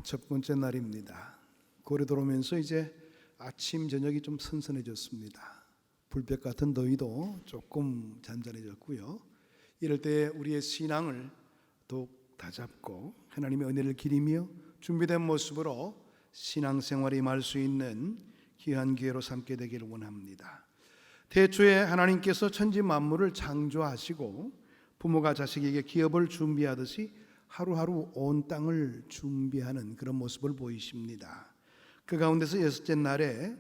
첫 번째 날입니다. 고래 들어오면서 이제 아침 저녁이 좀 선선해졌습니다. 불볕 같은 더위도 조금 잔잔해졌고요. 이럴 때 우리의 신앙을 더욱 다잡고 하나님의 은혜를 기리며 준비된 모습으로 신앙생활에 임할 수 있는 귀한 기회로 삼게 되기를 원합니다. 태초에 하나님께서 천지 만물을 창조하시고 부모가 자식에게 기업을 준비하듯이 하루하루 온 땅을 준비하는 그런 모습을 보이십니다. 그 가운데서 여섯째 날에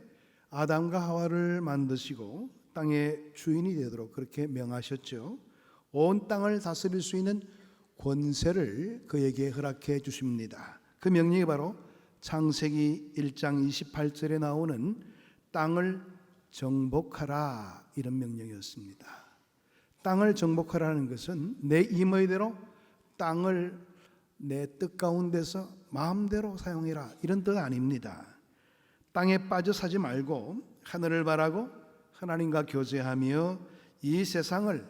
아담과 하와를 만드시고 땅의 주인이 되도록 그렇게 명하셨죠. 온 땅을 다스릴 수 있는 권세를 그에게 허락해 주십니다. 그 명령이 바로 창세기 1장 28절에 나오는 땅을 정복하라, 이런 명령이었습니다. 땅을 정복하라는 것은 내 임의대로 땅을 내 뜻 가운데서 마음대로 사용해라, 이런 뜻 아닙니다. 땅에 빠져 사지 말고 하늘을 바라고 하나님과 교제하며 이 세상을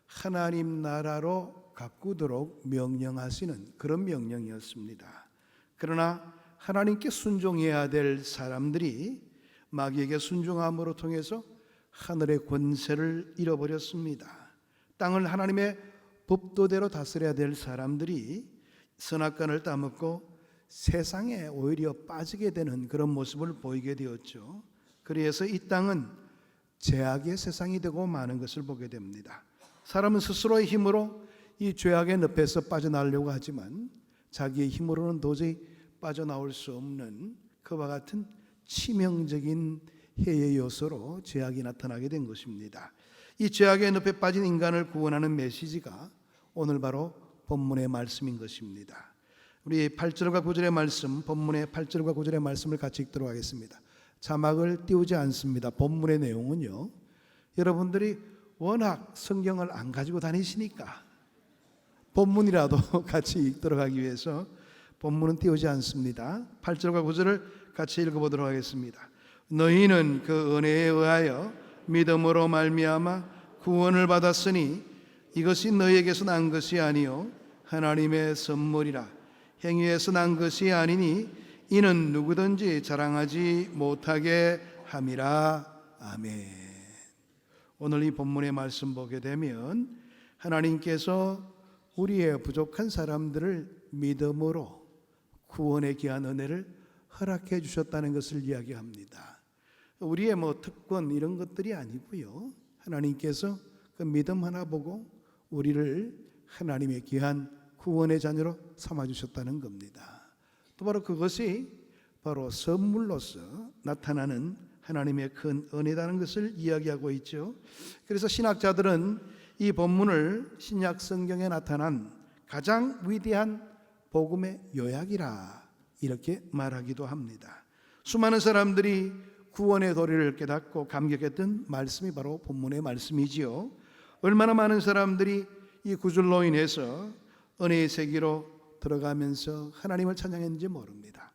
하나님 나라로 가꾸도록 명령하시는 그런 명령이었습니다. 그러나 하나님께 순종해야 될 사람들이 마귀에게 순종함으로 통해서 하늘의 권세를 잃어버렸습니다. 땅을 하나님의 법도대로 다스려야 될 사람들이 선악간을 따먹고 세상에 오히려 빠지게 되는 그런 모습을 보이게 되었죠. 그래서 이 땅은 죄악의 세상이 되고 마는 것을 보게 됩니다. 사람은 스스로의 힘으로 이 죄악의 늪에서 빠져나오려고 하지만 자기의 힘으로는 도저히 빠져나올 수 없는 그와 같은 치명적인 해의 요소로 죄악이 나타나게 된 것입니다. 이 죄악의 늪에 빠진 인간을 구원하는 메시지가 오늘 바로 본문의 말씀인 것입니다. 우리 8절과 9절의 말씀, 본문의 8절과 9절의 말씀을 같이 읽도록 하겠습니다. 자막을 띄우지 않습니다. 본문의 내용은요, 여러분들이 워낙 성경을 안 가지고 다니시니까 본문이라도 같이 읽도록 하기 위해서 본문은 띄우지 않습니다. 8절과 9절을 같이 읽어보도록 하겠습니다. 너희는 그 은혜에 의하여 믿음으로 말미암아 구원을 받았으니 이것이 너희에게서 난 것이 아니요 하나님의 선물이라. 행위에서 난 것이 아니니 이는 누구든지 자랑하지 못하게 함이라. 아멘. 오늘 이 본문의 말씀 보게 되면 하나님께서 우리의 부족한 사람들을 믿음으로 구원의 귀한 은혜를 허락해 주셨다는 것을 이야기합니다. 우리의 특권 이런 것들이 아니고요, 하나님께서 그 믿음 하나 보고 우리를 하나님의 귀한 구원의 자녀로 삼아주셨다는 겁니다. 또 바로 그것이 바로 선물로서 나타나는 하나님의 큰 은혜라는 것을 이야기하고 있죠. 그래서 신학자들은 이 본문을 신약 성경에 나타난 가장 위대한 복음의 요약이라 이렇게 말하기도 합니다. 수많은 사람들이 구원의 도리를 깨닫고 감격했던 말씀이 바로 본문의 말씀이지요. 얼마나 많은 사람들이 이 구절로 인해서 은혜의 세계로 들어가면서 하나님을 찬양했는지 모릅니다.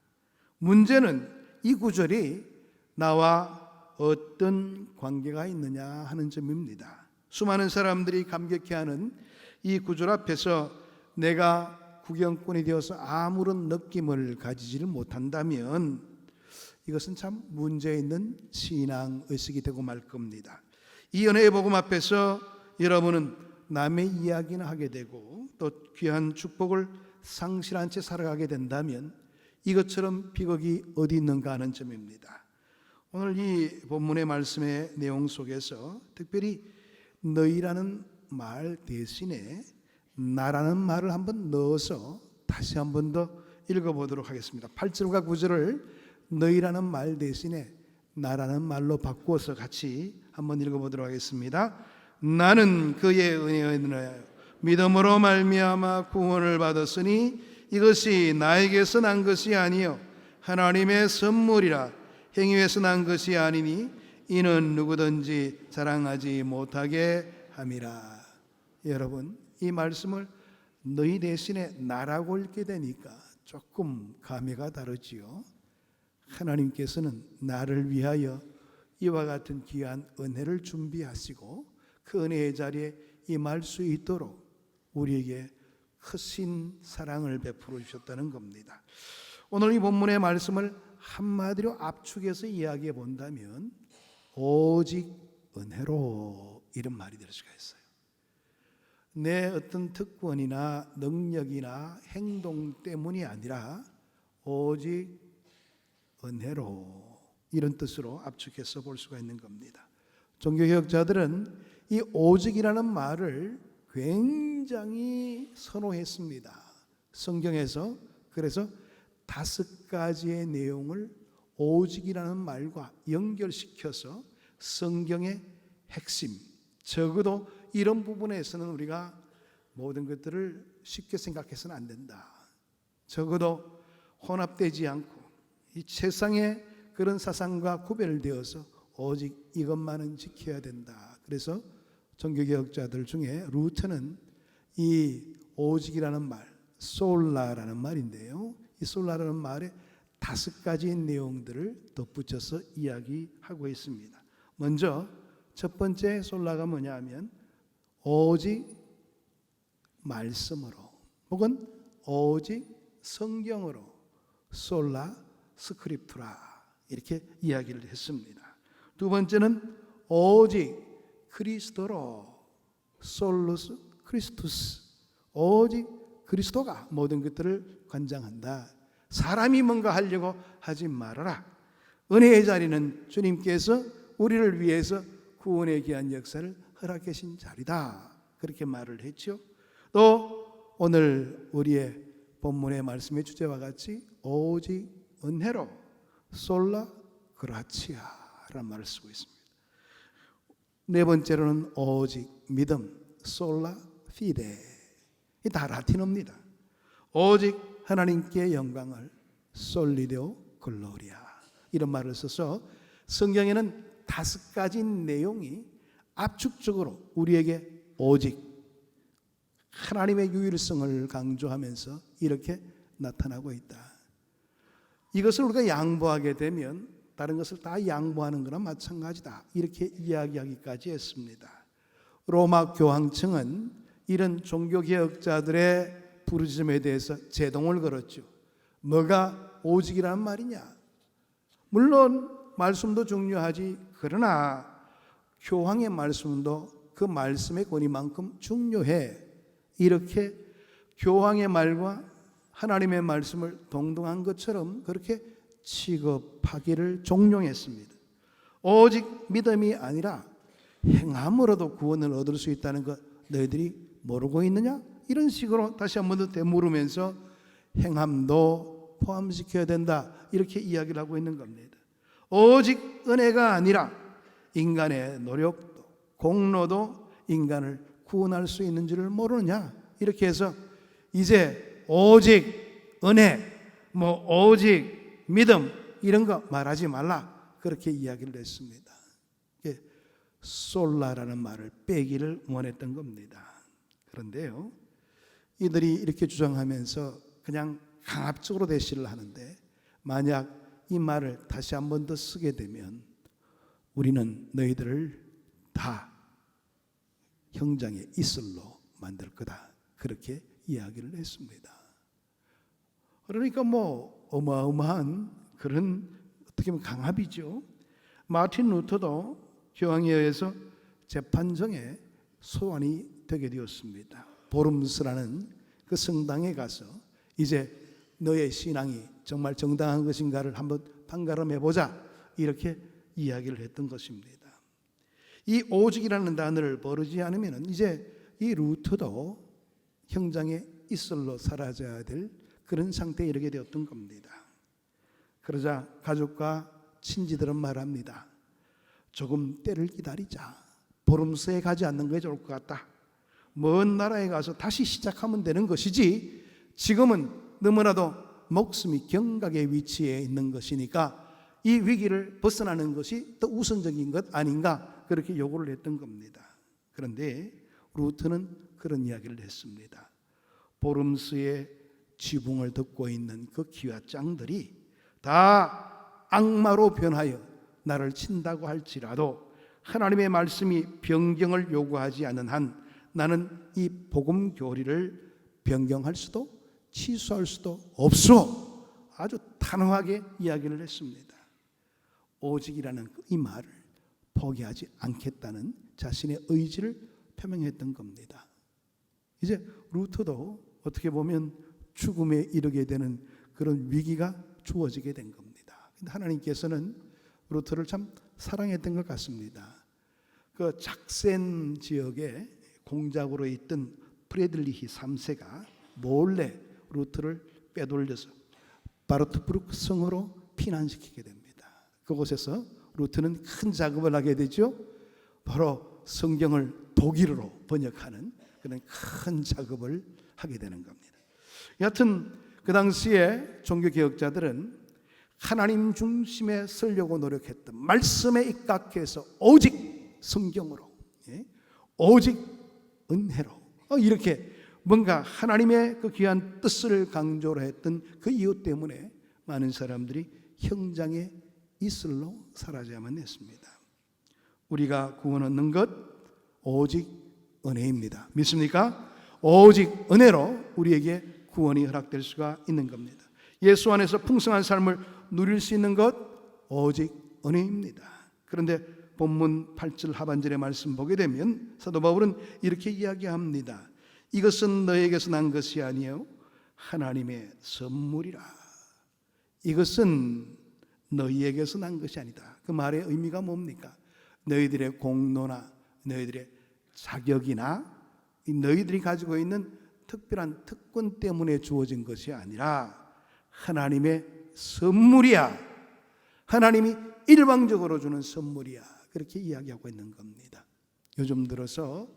문제는 이 구절이 나와 어떤 관계가 있느냐 하는 점입니다. 수많은 사람들이 감격해하는 이 구절 앞에서 내가 구경꾼이 되어서 아무런 느낌을 가지지를 못한다면 이것은 참 문제 있는 신앙의식이 되고 말 겁니다. 이 은혜의 복음 앞에서 여러분은 남의 이야기나 하게 되고 또 귀한 축복을 상실한 채 살아가게 된다면 이것처럼 비극이 어디 있는가 하는 점입니다. 오늘 이 본문의 말씀의 내용 속에서 특별히 너희라는 말 대신에 나라는 말을 한번 넣어서 다시 한번 더 읽어보도록 하겠습니다. 8절과 9절을 너희라는 말 대신에 나라는 말로 바꾸어서 같이 한번 읽어보도록 하겠습니다. 나는 그의 은혜에 믿음으로 말미암아 구원을 받았으니 이것이 나에게서 난 것이 아니요 하나님의 선물이라. 행위에서 난 것이 아니니 이는 누구든지 자랑하지 못하게 함이라. 여러분, 이 말씀을 너희 대신에 나라고 읽게 되니까 조금 감회가 다르지요. 하나님께서는 나를 위하여 이와 같은 귀한 은혜를 준비하시고 그 은혜의 자리에 임할 수 있도록 우리에게 크신 사랑을 베풀어 주셨다는 겁니다. 오늘 이 본문의 말씀을 한마디로 압축해서 이야기해 본다면 오직 은혜로 이런 말이 될 수가 있어요. 내 어떤 특권이나 능력이나 행동 때문이 아니라 오직 은혜로, 이런 뜻으로 압축해서 볼 수가 있는 겁니다. 종교개혁자들은 이 오직이라는 말을 굉장히 선호했습니다. 성경에서 그래서 5가지의 내용을 오직이라는 말과 연결시켜서 성경의 핵심, 적어도 이런 부분에서는 우리가 모든 것들을 쉽게 생각해서는 안 된다. 적어도 혼합되지 않고 이 세상의 그런 사상과 구별되어서 오직 이것만은 지켜야 된다. 그래서 종교개혁자들 중에 루터는 이 오직이라는 말, 솔라라는 말인데요, 이 솔라라는 말에 5가지 내용들을 덧붙여서 이야기하고 있습니다. 먼저 첫 번째 솔라가 뭐냐 하면 오직 말씀으로 혹은 오직 성경으로, 솔라 스크립투라, 이렇게 이야기를 했습니다. 두 번째는 오직 그리스도로, 솔루스 크리스투스, 오직 그리스도가 모든 것들을 관장한다. 사람이 뭔가 하려고 하지 말아라. 은혜의 자리는 주님께서 우리를 위해서 구원에 귀한 역사를 허락해 주신 자리다. 그렇게 말을 했죠. 또 오늘 우리의 본문의 말씀의 주제와 같이 오직 은혜로, 솔라 그라치아라는 말을 쓰고 있습니다. 네 번째로는 오직 믿음, 솔라 피데. 이 다 라틴어입니다. 오직 하나님께 영광을, 솔리데오 글로리아, 이런 말을 써서 성경에는 5가지 내용이 압축적으로 우리에게 오직 하나님의 유일성을 강조하면서 이렇게 나타나고 있다. 이것을 우리가 양보하게 되면 다른 것을 다 양보하는 거나 마찬가지다, 이렇게 이야기하기까지 했습니다. 로마 교황청은 이런 종교개혁자들의 부르짖음에 대해서 제동을 걸었죠. 뭐가 오직이란 말이냐? 물론 말씀도 중요하지, 그러나 교황의 말씀도 그 말씀의 권위만큼 중요해. 이렇게 교황의 말과 하나님의 말씀을 동등한 것처럼 그렇게 취급하기를 종용했습니다. 오직 믿음이 아니라 행함으로도 구원을 얻을 수 있다는 것 너희들이 모르고 있느냐? 이런 식으로 다시 한 번 더 되물으면서 행함도 포함시켜야 된다, 이렇게 이야기를 하고 있는 겁니다. 오직 은혜가 아니라 인간의 노력도 공로도 인간을 구원할 수 있는 줄을 모르느냐? 이렇게 해서 이제 오직 은혜, 오직 믿음, 이런 거 말하지 말라, 그렇게 이야기를 했습니다. 솔라라는 말을 빼기를 원했던 겁니다. 그런데요, 이들이 이렇게 주장하면서 그냥 강압적으로 대시를 하는데, 만약 이 말을 다시 한 번 더 쓰게 되면 우리는 너희들을 다 형장의 이슬로 만들 거다, 그렇게 이야기를 했습니다. 그러니까 어마어마한 그런 어떻게 보면 강압이죠. 마틴 루터도 교황에 의해서 재판정에 소환이 되게 되었습니다. 보름스라는 그 성당에 가서 이제 너의 신앙이 정말 정당한 것인가를 한번 판가름해 보자, 이렇게 이야기를 했던 것입니다. 이 오직이라는 단어를 버리지 않으면 이제 이 루터도 형장의 이슬로 사라져야 될 그런 상태에 이르게 되었던 겁니다. 그러자 가족과 친지들은 말합니다. 조금 때를 기다리자. 보름새에 가지 않는 게 좋을 것 같다. 먼 나라에 가서 다시 시작하면 되는 것이지, 지금은 너무나도 목숨이 경각의 위치에 있는 것이니까 이 위기를 벗어나는 것이 더 우선적인 것 아닌가, 그렇게 요구를 했던 겁니다. 그런데 루터는 그런 이야기를 했습니다. 보름스의 지붕을 덮고 있는 그 기와장들이 다 악마로 변하여 나를 친다고 할지라도 하나님의 말씀이 변경을 요구하지 않는 한 나는 이 복음 교리를 변경할 수도 취소할 수도 없소. 아주 단호하게 이야기를 했습니다. 오직이라는 이 말을 포기하지 않겠다는 자신의 의지를 표명했던 겁니다. 이제 루터도 어떻게 보면 죽음에 이르게 되는 그런 위기가 주어지게 된 겁니다. 근데 하나님께서는 루터를 참 사랑했던 것 같습니다. 그 작센 지역에 공작으로 있던 프레들리히 3세가 몰래 루터를 빼돌려서 바르트부르크 성으로 피난시키게 됩니다. 그곳에서 루터는 큰 작업을 하게 되죠. 바로 성경을 독일어로 번역하는 그런 큰 작업을 하게 되는 겁니다. 여하튼 그 당시에 종교개혁자들은 하나님 중심에 서려고 노력했던, 말씀에 입각해서 오직 성경으로, 오직 은혜로 이렇게 뭔가 하나님의 그 귀한 뜻을 강조로 했던 그 이유 때문에 많은 사람들이 형장의 이슬로 사라져야만 했습니다. 우리가 구원 얻는 것 오직 은혜입니다. 믿습니까? 오직 은혜로 우리에게 구원이 허락될 수가 있는 겁니다. 예수 안에서 풍성한 삶을 누릴 수 있는 것 오직 은혜입니다. 그런데 본문 8절 하반절의 말씀 보게 되면 사도 바울은 이렇게 이야기합니다. 이것은 너에게서 난 것이 아니요 하나님의 선물이라. 이것은 너희에게서 난 것이 아니다. 그 말의 의미가 뭡니까? 너희들의 공로나 너희들의 자격이나 너희들이 가지고 있는 특별한 특권 때문에 주어진 것이 아니라 하나님의 선물이야. 하나님이 일방적으로 주는 선물이야. 그렇게 이야기하고 있는 겁니다. 요즘 들어서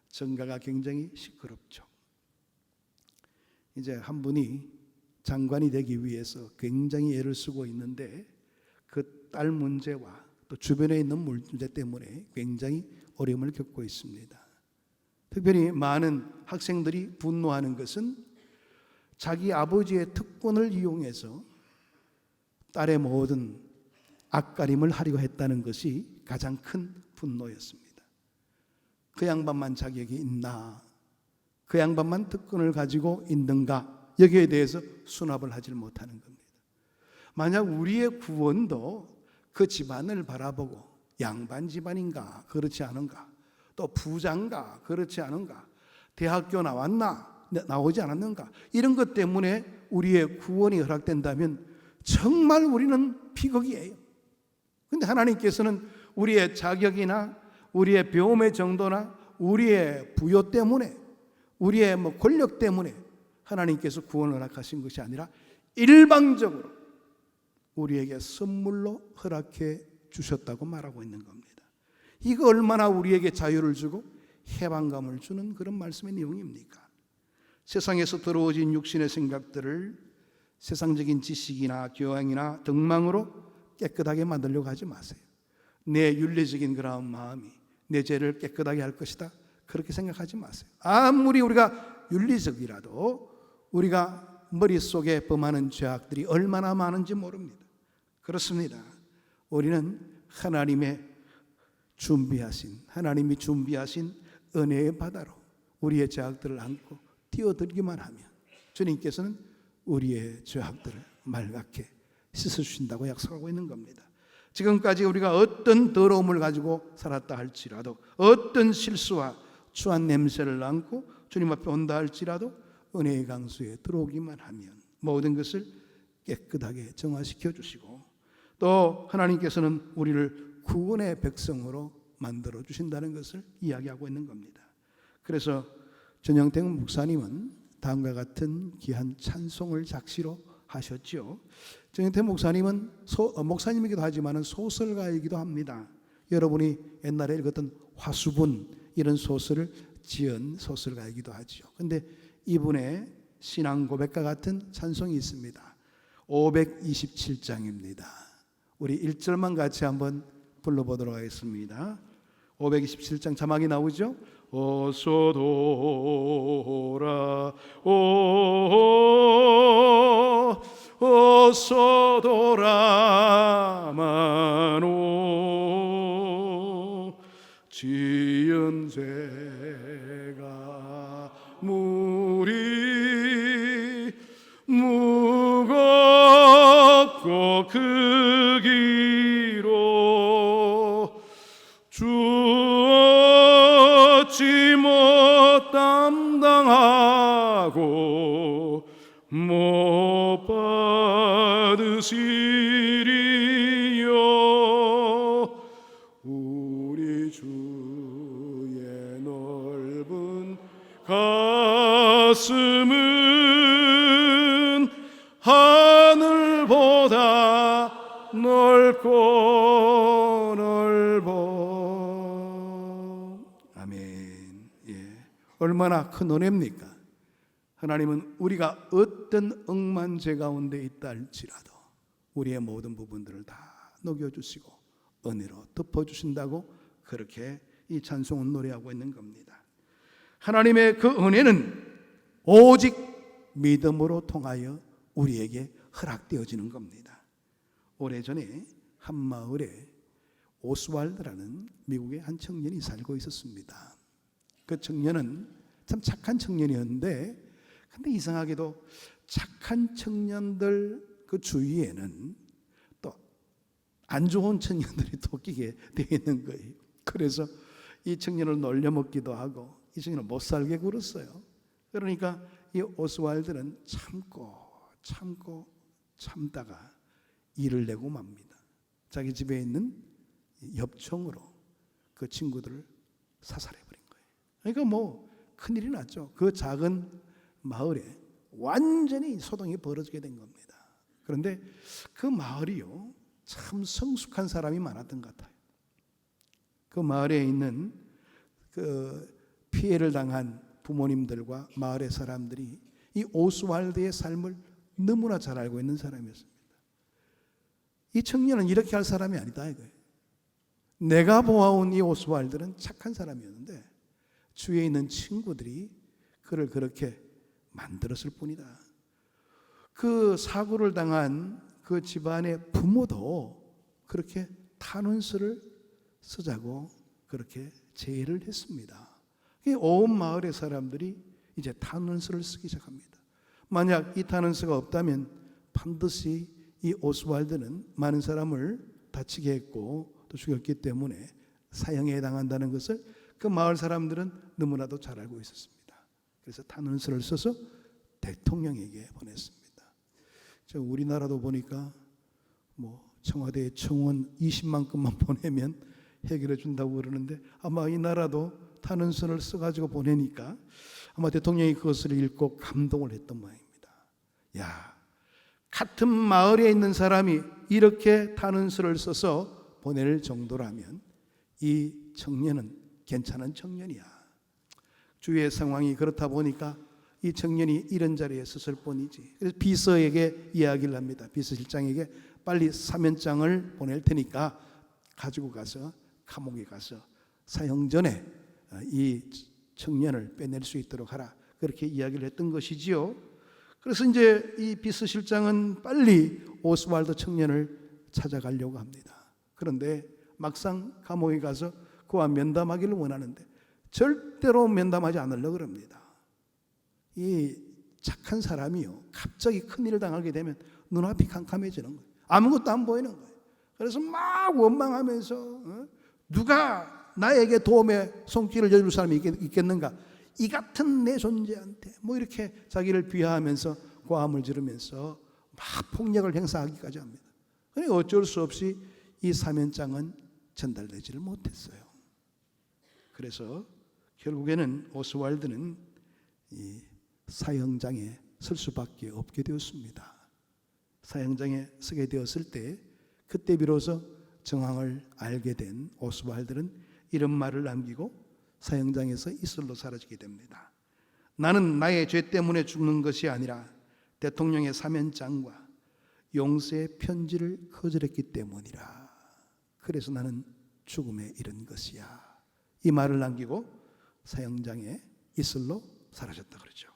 정가가 굉장히 시끄럽죠. 이제 한 분이 장관이 되기 위해서 굉장히 애를 쓰고 있는데 그 딸 문제와 또 주변에 있는 문제 때문에 굉장히 어려움을 겪고 있습니다. 특별히 많은 학생들이 분노하는 것은 자기 아버지의 특권을 이용해서 딸의 모든 앞가림을 하려고 했다는 것이 가장 큰 분노였습니다. 그 양반만 자격이 있나? 그 양반만 특권을 가지고 있는가? 여기에 대해서 수납을 하지 못하는 겁니다. 만약 우리의 구원도 그 집안을 바라보고 양반 집안인가? 그렇지 않은가? 또 부자인가? 그렇지 않은가? 대학교 나왔나? 나오지 않았는가? 이런 것 때문에 우리의 구원이 허락된다면 정말 우리는 비극이에요. 그런데 하나님께서는 우리의 자격이나 우리의 배움의 정도나 우리의 부요 때문에 우리의 권력 때문에 하나님께서 구원을 허락하신 것이 아니라 일방적으로 우리에게 선물로 허락해 주셨다고 말하고 있는 겁니다. 이거 얼마나 우리에게 자유를 주고 해방감을 주는 그런 말씀의 내용입니까? 세상에서 들어오진 육신의 생각들을 세상적인 지식이나 교양이나 덕망으로 깨끗하게 만들려고 하지 마세요. 내 윤리적인 그런 마음이 내 죄를 깨끗하게 할 것이다, 그렇게 생각하지 마세요. 아무리 우리가 윤리적이라도 우리가 머릿속에 범하는 죄악들이 얼마나 많은지 모릅니다. 그렇습니다. 우리는 하나님이 준비하신 은혜의 바다로 우리의 죄악들을 안고 뛰어들기만 하면 주님께서는 우리의 죄악들을 맑게 씻어주신다고 약속하고 있는 겁니다. 지금까지 우리가 어떤 더러움을 가지고 살았다 할지라도, 어떤 실수와 추한 냄새를 안고 주님 앞에 온다 할지라도 은혜의 강수에 들어오기만 하면 모든 것을 깨끗하게 정화시켜 주시고, 또 하나님께서는 우리를 구원의 백성으로 만들어 주신다는 것을 이야기하고 있는 겁니다. 그래서 전영택 목사님은 다음과 같은 귀한 찬송을 작시로 하셨죠. 전영택 목사님은 목사님이기도 하지만 소설가이기도 합니다. 여러분이 옛날에 읽었던 화수분, 이런 소설을 지은 소설가이기도 하죠. 그런데 이분의 신앙 고백과 같은 찬송이 있습니다. 527장입니다. 우리 1절만 같이 한번 불러보도록 하겠습니다. 527장 자막이 나오죠? 어서 돌아오, 어서 돌아마노, 지은 죄가 무리 무거 좁고 그 길로 주 어찌 못 담당하고 못 받으시리요. 우리 주의 넓은 가슴은 하늘보다 넓고 넓어. 아멘. 예. 얼마나 큰 은혜입니까? 하나님은 우리가 어떤 억만죄 가운데 있다 할지라도 우리의 모든 부분들을 다 녹여주시고 은혜로 덮어주신다고 그렇게 이 찬송은 노래하고 있는 겁니다. 하나님의 그 은혜는 오직 믿음으로 통하여 우리에게 허락되어지는 겁니다. 오래전에 한 마을에 오스왈드라는 미국의 한 청년이 살고 있었습니다. 그 청년은 참 착한 청년이었는데 근데 이상하게도 착한 청년들 그 주위에는 또 안 좋은 청년들이 또 끼게 되어 있는 거예요. 그래서 이 청년을 놀려먹기도 하고 이 청년을 못 살게 굴었어요. 그러니까 이 오스왈드는 참다가 일을 내고 맙니다. 자기 집에 있는 엽총으로 그 친구들을 사살해버린 거예요. 그러니까 뭐 큰일이 났죠. 그 작은 마을에 완전히 소동이 벌어지게 된 겁니다. 그런데 그 마을이요 참 성숙한 사람이 많았던 것 같아요. 그 마을에 있는 그 피해를 당한 부모님들과 마을의 사람들이 이 오스왈드의 삶을 너무나 잘 알고 있는 사람이었습니다. 이 청년은 이렇게 할 사람이 아니다 이거예요. 내가 보아온 이 오스왈드는 착한 사람이었는데 주위에 있는 친구들이 그를 그렇게 만들었을 뿐이다. 그 사고를 당한 그 집안의 부모도 그렇게 탄원서를 쓰자고 그렇게 제의를 했습니다. 온 마을의 사람들이 이제 탄원서를 쓰기 시작합니다. 만약 이 탄원서가 없다면 반드시 이 오스왈드는 많은 사람을 다치게 했고 또 죽였기 때문에 사형에 해당한다는 것을 그 마을 사람들은 너무나도 잘 알고 있었습니다. 그래서 탄원서를 써서 대통령에게 보냈습니다. 우리나라도 보니까 뭐 청와대에 청원 20만 건만 보내면 해결해 준다고 그러는데 아마 이 나라도 탄원서를 써가지고 보내니까 아마 대통령이 그것을 읽고 감동을 했던 모양입니다. 야, 같은 마을에 있는 사람이 이렇게 탄원서를 써서 보낼 정도라면 이 청년은 괜찮은 청년이야. 주위의 상황이 그렇다 보니까 이 청년이 이런 자리에 섰을 뿐이지. 그래서 비서에게 이야기를 합니다. 비서실장에게 빨리 사면장을 보낼 테니까 가지고 가서 감옥에 가서 사형 전에 이 청년을 빼낼 수 있도록 하라. 그렇게 이야기를 했던 것이지요. 그래서 이제 이 비서실장은 빨리 오스왈드 청년을 찾아가려고 합니다. 그런데 막상 감옥에 가서 그와 면담하기를 원하는데 절대로 면담하지 않으려고 합니다. 이 착한 사람이요 갑자기 큰일을 당하게 되면 눈앞이 캄캄해지는 거예요. 아무것도 안 보이는 거예요. 그래서 막 원망하면서 누가 나에게 도움의 손길을 져줄 사람이 있겠는가, 이 같은 내 존재한테 뭐 이렇게 자기를 비하하면서 고함을 지르면서 막 폭력을 행사하기까지 합니다. 그러니 어쩔 수 없이 이 사면장은 전달되지를 못했어요. 그래서 결국에는 오스왈드는 이 사형장에 설 수밖에 없게 되었습니다. 사형장에 서게 되었을 때 그때 비로소 정황을 알게 된 오스왈드는 이런 말을 남기고 사형장에서 이슬로 사라지게 됩니다. 나는 나의 죄 때문에 죽는 것이 아니라 대통령의 사면장과 용서의 편지를 거절했기 때문이라. 그래서 나는 죽음에 이른 것이야. 이 말을 남기고 사형장에 이슬로 사라졌다 그러죠.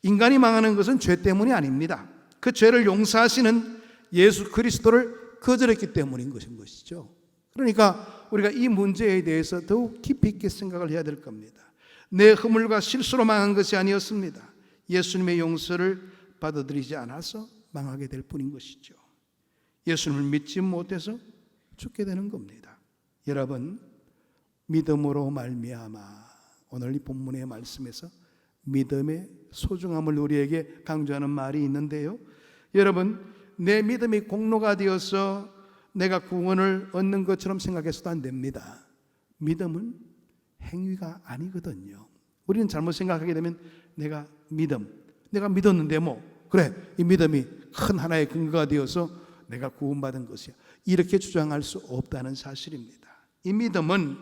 인간이 망하는 것은 죄 때문이 아닙니다. 그 죄를 용서하시는 예수 그리스도를 거절했기 때문인 것이죠. 그러니까 우리가 이 문제에 대해서 더욱 깊이 있게 생각을 해야 될 겁니다. 내 허물과 실수로 망한 것이 아니었습니다. 예수님의 용서를 받아들이지 않아서 망하게 될 뿐인 것이죠. 예수님을 믿지 못해서 죽게 되는 겁니다. 여러분, 믿음으로 말미암아, 오늘 이 본문의 말씀에서 믿음의 소중함을 우리에게 강조하는 말이 있는데요, 여러분, 내 믿음이 공로가 되어서 내가 구원을 얻는 것처럼 생각해서도 안 됩니다. 믿음은 행위가 아니거든요. 우리는 잘못 생각하게 되면 내가 믿었는데 그래, 이 믿음이 큰 하나의 근거가 되어서 내가 구원받은 것이야, 이렇게 주장할 수 없다는 사실입니다. 이 믿음은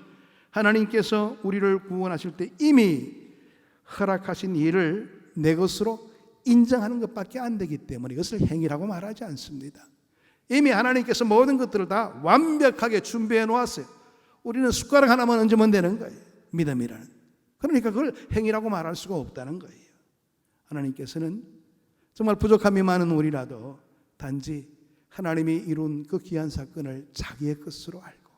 하나님께서 우리를 구원하실 때 이미 허락하신 일을 내 것으로 인정하는 것밖에 안 되기 때문에 이것을 행위라고 말하지 않습니다. 이미 하나님께서 모든 것들을 다 완벽하게 준비해 놓았어요. 우리는 숟가락 하나만 얹으면 되는 거예요, 믿음이라는. 그러니까 그걸 행위라고 말할 수가 없다는 거예요. 하나님께서는 정말 부족함이 많은 우리라도 단지 하나님이 이룬 그 귀한 사건을 자기의 것으로 알고,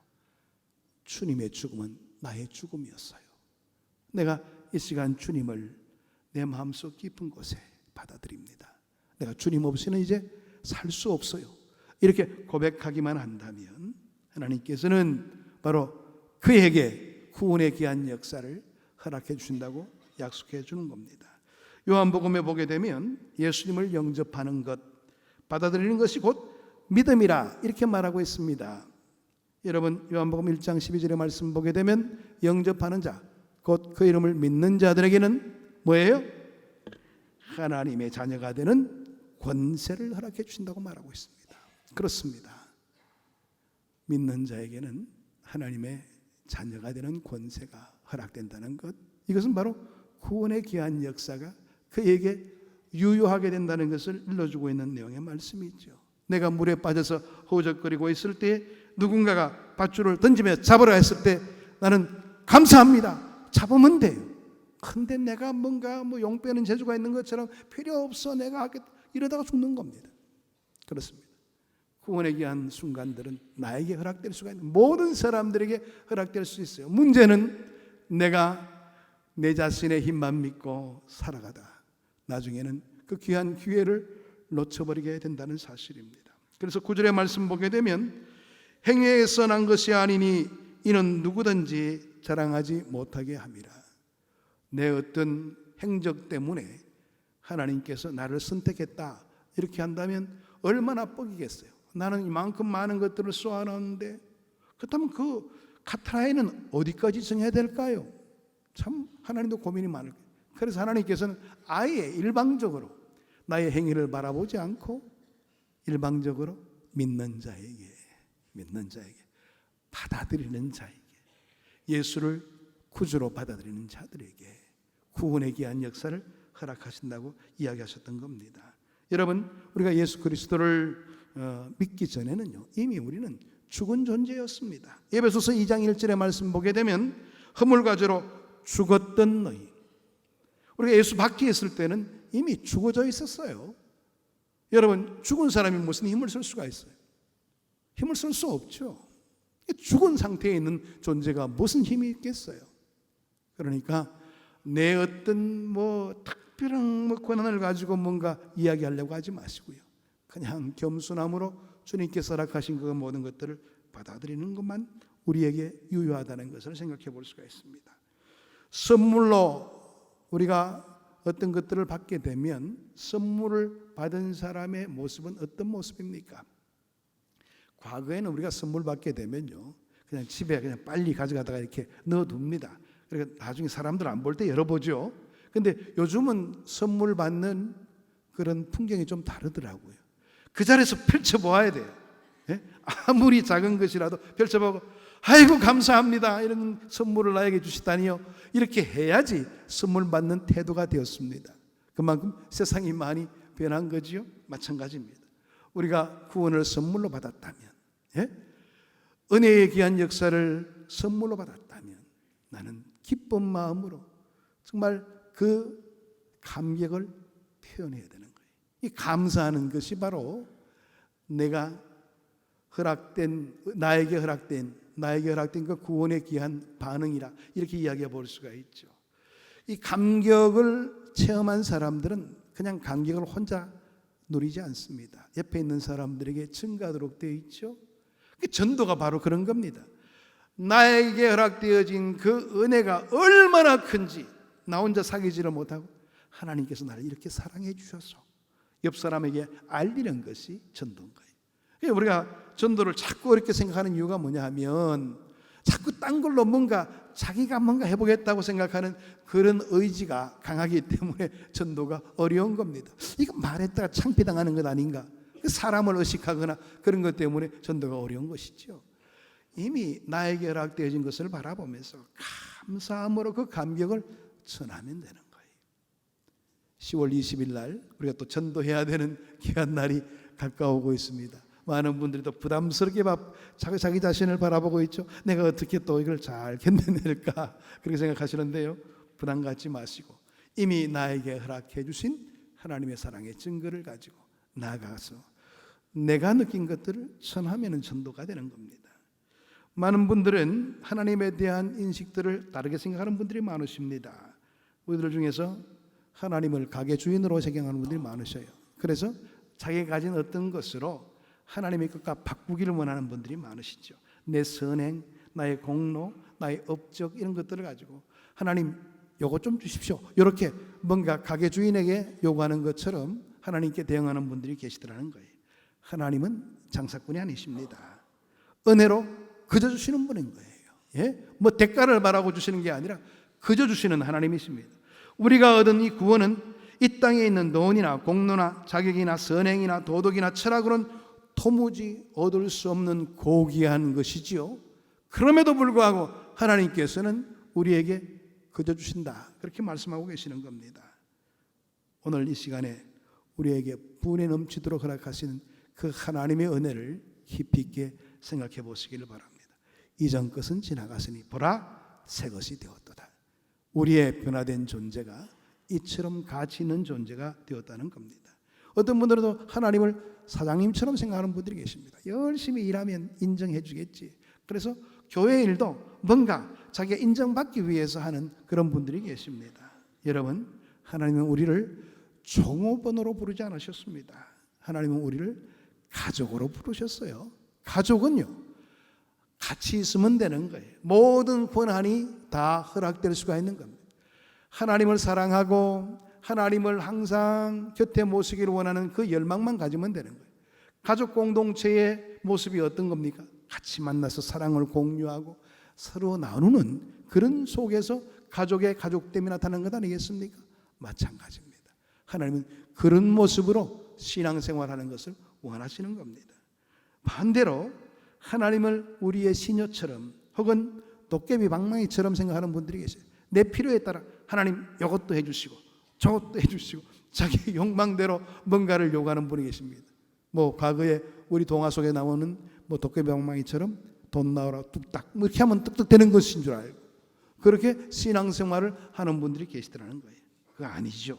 주님의 죽음은 나의 죽음이었어요, 내가 이 시간 주님을 내 마음속 깊은 곳에 받아들입니다, 내가 주님 없이는 이제 살 수 없어요, 이렇게 고백하기만 한다면 하나님께서는 바로 그에게 구원의 귀한 역사를 허락해 주신다고 약속해 주는 겁니다. 요한복음에 보게 되면 예수님을 영접하는 것, 받아들이는 것이 곧 믿음이라 이렇게 말하고 있습니다. 여러분, 요한복음 1장 12절의 말씀 보게 되면 영접하는 자, 곧 그 이름을 믿는 자들에게는 뭐예요? 하나님의 자녀가 되는 권세를 허락해 주신다고 말하고 있습니다. 그렇습니다. 믿는 자에게는 하나님의 자녀가 되는 권세가 허락된다는 것, 이것은 바로 구원의 귀한 역사가 그에게 유효하게 된다는 것을 일러주고 있는 내용의 말씀이죠. 내가 물에 빠져서 허우적거리고 있을 때 누군가가 밧줄을 던지며 잡으라 했을 때 나는 감사합니다, 잡으면 돼요. 근데 내가 뭔가 용 빼는 재주가 있는 것처럼 필요 없어, 내가 하겠다, 이러다가 죽는 겁니다. 그렇습니다. 구원에 귀한 순간들은 나에게 허락될 수가 있는, 모든 사람들에게 허락될 수 있어요. 문제는 내가 내 자신의 힘만 믿고 살아가다 나중에는 그 귀한 기회를 놓쳐버리게 된다는 사실입니다. 그래서 9절의 말씀 보게 되면 행위에서 난 것이 아니니 이는 누구든지 자랑하지 못하게 함이라. 내 어떤 행적 때문에 하나님께서 나를 선택했다 이렇게 한다면 얼마나 뻑이겠어요. 나는 이만큼 많은 것들을 쏘아놨는데, 그렇다면 그 카트라인은 어디까지 정해야 될까요? 참 하나님도 고민이 많을 거예요. 그래서 하나님께서는 아예 일방적으로 나의 행위를 바라보지 않고 일방적으로 믿는 자에게 받아들이는 자에게, 예수를 구주로 받아들이는 자들에게 구원의 귀한 역사를 허락하신다고 이야기하셨던 겁니다. 여러분, 우리가 예수 그리스도를 믿기 전에는요, 이미 우리는 죽은 존재였습니다. 에베소서 2장 1절의 말씀 보게 되면 허물과 죄로 죽었던 너희, 우리가 예수 받기 했을 때는 이미 죽어져 있었어요. 여러분, 죽은 사람이 무슨 힘을 쓸 수가 있어요? 힘을 쓸 수 없죠. 죽은 상태에 있는 존재가 무슨 힘이 있겠어요? 그러니까 내 어떤 특별한 권한을 가지고 뭔가 이야기하려고 하지 마시고요, 그냥 겸손함으로 주님께서 허락하신 그 모든 것들을 받아들이는 것만 우리에게 유효하다는 것을 생각해 볼 수가 있습니다. 선물로 우리가 어떤 것들을 받게 되면 선물을 받은 사람의 모습은 어떤 모습입니까? 과거에는 우리가 선물 받게 되면요, 그냥 집에 그냥 빨리 가져가다가 이렇게 넣어둡니다. 그러니까 나중에 사람들 안 볼 때 열어보죠. 근데 요즘은 선물 받는 그런 풍경이 좀 다르더라고요. 그 자리에서 펼쳐보아야 돼요. 아무리 작은 것이라도 펼쳐보고, 아이고 감사합니다, 이런 선물을 나에게 주시다니요, 이렇게 해야지 선물 받는 태도가 되었습니다. 그만큼 세상이 많이 변한 거지요. 마찬가지입니다. 우리가 구원을 선물로 받았다면, 은혜의 귀한 역사를 선물로 받았다면 나는 기쁜 마음으로 정말 그 감격을 표현해야 되는 거예요. 이 감사하는 것이 바로 나에게 허락된 그 구원의 귀한 반응이라 이렇게 이야기해 볼 수가 있죠. 이 감격을 체험한 사람들은 그냥 감격을 혼자 누리지 않습니다. 옆에 있는 사람들에게 증가하도록 되어 있죠. 전도가 바로 그런 겁니다. 나에게 허락되어진 그 은혜가 얼마나 큰지 나 혼자 사귀지를 못하고 하나님께서 나를 이렇게 사랑해 주셔서 옆 사람에게 알리는 것이 전도인 거예요. 우리가 전도를 자꾸 이렇게 생각하는 이유가 뭐냐 하면 자꾸 딴 걸로 자기가 뭔가 해보겠다고 생각하는 그런 의지가 강하기 때문에 전도가 어려운 겁니다. 이거 말했다가 창피당하는 것 아닌가, 사람을 의식하거나 그런 것 때문에 전도가 어려운 것이죠. 이미 나에게 허락되어진 것을 바라보면서 감사함으로 그 감격을 전하면 되는 거예요. 10월 20일 날 우리가 또 전도해야 되는 귀한 날이 가까우고 있습니다. 많은 분들이 또 부담스럽게 자기 자신을 바라보고 있죠. 내가 어떻게 또 이걸 잘 견뎌낼까 그렇게 생각하시는데요, 부담 갖지 마시고 이미 나에게 허락해 주신 하나님의 사랑의 증거를 가지고 나아가서 내가 느낀 것들을 전하면 전도가 되는 겁니다. 많은 분들은 하나님에 대한 인식들을 다르게 생각하는 분들이 많으십니다. 우리들 중에서 하나님을 가게 주인으로 생각하는 분들이 많으셔요. 그래서 자기가 가진 어떤 것으로 하나님의 것과 바꾸기를 원하는 분들이 많으시죠. 내 선행, 나의 공로, 나의 업적 이런 것들을 가지고 하나님 요거 좀 주십시오, 이렇게 뭔가 가게 주인에게 요구하는 것처럼 하나님께 대응하는 분들이 계시더라는 거예요. 하나님은 장사꾼이 아니십니다. 은혜로 그저 주시는 분인 거예요. 예? 뭐 대가를 바라고 주시는 게 아니라 그저 주시는 하나님이십니다. 우리가 얻은 이 구원은 이 땅에 있는 돈이나 공로나 자격이나 선행이나 도덕이나 철학으로는 도무지 얻을 수 없는 고귀한 것이지요. 그럼에도 불구하고 하나님께서는 우리에게 그저 주신다, 그렇게 말씀하고 계시는 겁니다. 오늘 이 시간에 우리에게 분에 넘치도록 허락하시는 그 하나님의 은혜를 깊이 있게 생각해 보시기를 바랍니다. 이전 것은 지나갔으니 보라 새 것이 되었도다. 우리의 변화된 존재가 이처럼 가치 있는 존재가 되었다는 겁니다. 어떤 분들은 하나님을 사장님처럼 생각하는 분들이 계십니다. 열심히 일하면 인정해 주겠지. 그래서 교회 일도 뭔가 자기가 인정받기 위해서 하는 그런 분들이 계십니다. 여러분, 하나님은 우리를 종업원으로 부르지 않으셨습니다. 하나님은 우리를 가족으로 부르셨어요. 가족은요, 같이 있으면 되는 거예요. 모든 권한이 다 허락될 수가 있는 겁니다. 하나님을 사랑하고 하나님을 항상 곁에 모시기를 원하는 그 열망만 가지면 되는 거예요. 가족 공동체의 모습이 어떤 겁니까? 같이 만나서 사랑을 공유하고 서로 나누는 그런 속에서 가족의 가족됨이 나타나는 것 아니겠습니까? 마찬가지입니다. 하나님은 그런 모습으로 신앙생활하는 것을 원하시는 겁니다. 반대로 하나님을 우리의 시녀처럼 혹은 도깨비 방망이처럼 생각하는 분들이 계세요. 내 필요에 따라 하나님 이것도 해주시고 저것도 해주시고 자기 욕망대로 뭔가를 요구하는 분이 계십니다. 뭐 과거에 우리 동화 속에 나오는 뭐 도깨비 방망이처럼 돈 나오라 뚝딱 뭐 이렇게 하면 뚝뚝 되는 것인 줄 알고 그렇게 신앙생활을 하는 분들이 계시더라는 거예요. 그거 아니죠.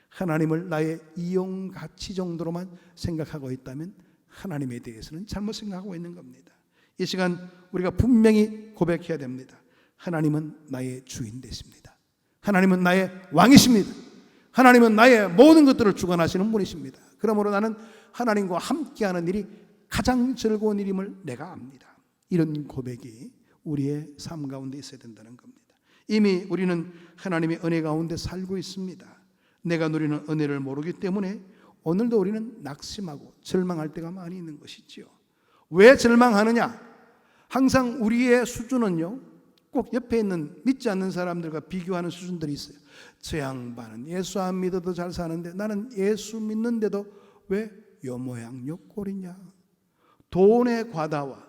하나님을 나의 이용 가치 정도로만 생각하고 있다면 하나님에 대해서는 잘못 생각하고 있는 겁니다. 이 시간 우리가 분명히 고백해야 됩니다. 하나님은 나의 주인 되십니다. 하나님은 나의 왕이십니다. 하나님은 나의 모든 것들을 주관하시는 분이십니다. 그러므로 나는 하나님과 함께하는 일이 가장 즐거운 일임을 내가 압니다. 이런 고백이 우리의 삶 가운데 있어야 된다는 겁니다. 이미 우리는 하나님의 은혜 가운데 살고 있습니다. 내가 누리는 은혜를 모르기 때문에 오늘도 우리는 낙심하고 절망할 때가 많이 있는 것이지요. 왜 절망하느냐? 항상 우리의 수준은요, 꼭 옆에 있는 믿지 않는 사람들과 비교하는 수준들이 있어요. 저 양반은 예수 안 믿어도 잘 사는데 나는 예수 믿는데도 왜 요 모양 요 꼴이냐? 돈의 과다와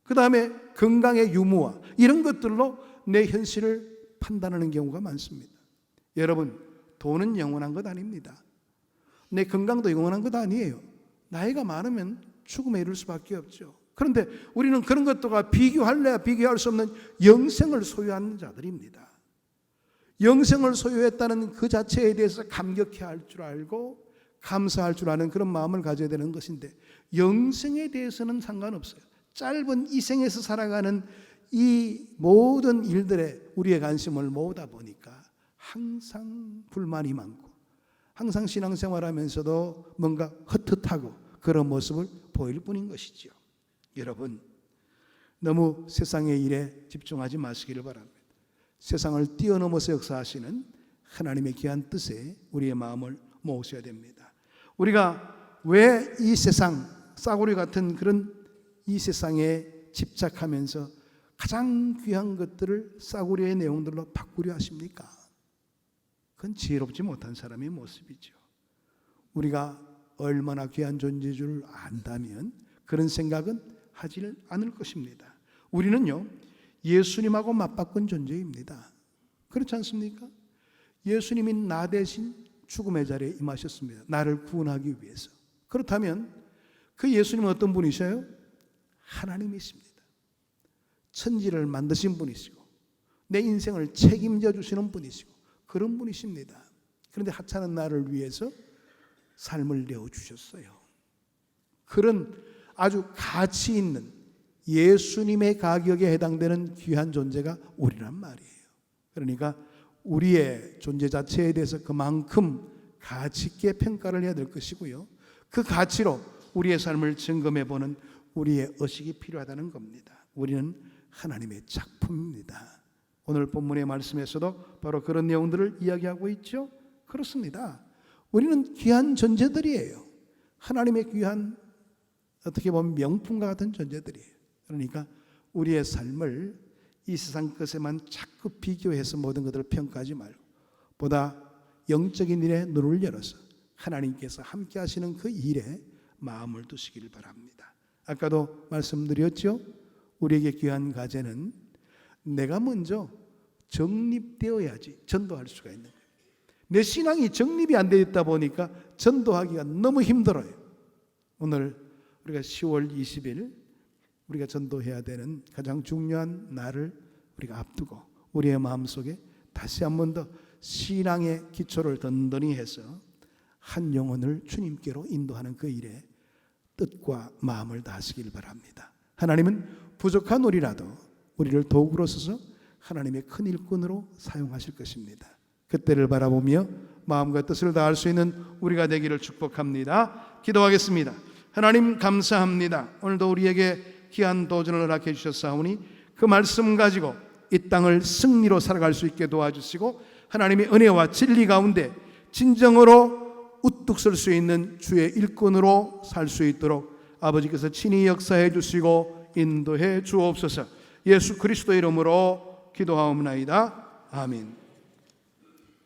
그 다음에 건강의 유무와 이런 것들로 내 현실을 판단하는 경우가 많습니다. 여러분, 돈은 영원한 것 아닙니다. 내 건강도 영원한 것 아니에요. 나이가 많으면 죽음에 이를 수밖에 없죠. 그런데 우리는 그런 것들과 비교할래야 비교할 수 없는 영생을 소유한 자들입니다. 영생을 소유했다는 그 자체에 대해서 감격해야 할 줄 알고 감사할 줄 아는 그런 마음을 가져야 되는 것인데 영생에 대해서는 상관없어요. 짧은 이 생에서 살아가는 이 모든 일들에 우리의 관심을 모으다 보니까 항상 불만이 많고 항상 신앙생활하면서도 뭔가 헛헛하고 그런 모습을 보일 뿐인 것이지요. 여러분, 너무 세상의 일에 집중하지 마시기를 바랍니다. 세상을 뛰어넘어서 역사하시는 하나님의 귀한 뜻에 우리의 마음을 모으셔야 됩니다. 우리가 왜 이 세상, 싸구려 같은 그런 이 세상에 집착하면서 가장 귀한 것들을 싸구려의 내용들로 바꾸려 하십니까? 그건 지혜롭지 못한 사람의 모습이죠. 우리가 얼마나 귀한 존재인 줄 안다면 그런 생각은 하지 않을 것입니다. 우리는요, 예수님하고 맞바꾼 존재입니다. 그렇지 않습니까? 예수님이 나 대신 죽음의 자리에 임하셨습니다. 나를 구원하기 위해서. 그렇다면 그 예수님은 어떤 분이셔요? 하나님이십니다. 천지를 만드신 분이시고 내 인생을 책임져 주시는 분이시고 그런 분이십니다. 그런데 하찮은 나를 위해서 삶을 내어주셨어요. 그런 아주 가치 있는 예수님의 가격에 해당되는 귀한 존재가 우리란 말이에요. 그러니까 우리의 존재 자체에 대해서 그만큼 가치 있게 평가를 해야 될 것이고요. 그 가치로 우리의 삶을 점검해보는 우리의 의식이 필요하다는 겁니다. 우리는 하나님의 작품입니다. 오늘 본문의 말씀에서도 바로 그런 내용들을 이야기하고 있죠. 그렇습니다. 우리는 귀한 존재들이에요. 하나님의 귀한, 어떻게 보면 명품과 같은 존재들이에요. 그러니까 우리의 삶을 이 세상 것에만 자꾸 비교해서 모든 것들을 평가하지 말고 보다 영적인 일에 눈을 열어서 하나님께서 함께 하시는 그 일에 마음을 두시기를 바랍니다. 아까도 말씀드렸죠. 우리에게 귀한 과제는 내가 먼저 정립되어야지 전도할 수가 있는 거예요. 내 신앙이 정립이 안 되어 있다 보니까 전도하기가 너무 힘들어요. 오늘 우리가 10월 20일 우리가 전도해야 되는 가장 중요한 날을 우리가 앞두고 우리의 마음속에 다시 한 번 더 신앙의 기초를 든든히 해서 한 영혼을 주님께로 인도하는 그 일에 뜻과 마음을 다하시길 바랍니다. 하나님은 부족한 우리라도 우리를 도구로 써서 하나님의 큰 일꾼으로 사용하실 것입니다. 그때를 바라보며 마음과 뜻을 다할 수 있는 우리가 되기를 축복합니다. 기도하겠습니다. 하나님 감사합니다. 오늘도 우리에게 귀한 도전을 허락해 주셨사오니 그 말씀 가지고 이 땅을 승리로 살아갈 수 있게 도와주시고 하나님의 은혜와 진리 가운데 진정으로 우뚝 설 수 있는 주의 일꾼으로 살 수 있도록 아버지께서 친히 역사해 주시고 인도해 주옵소서. 예수 그리스도의 이름으로 기도하옵나이다. 아멘.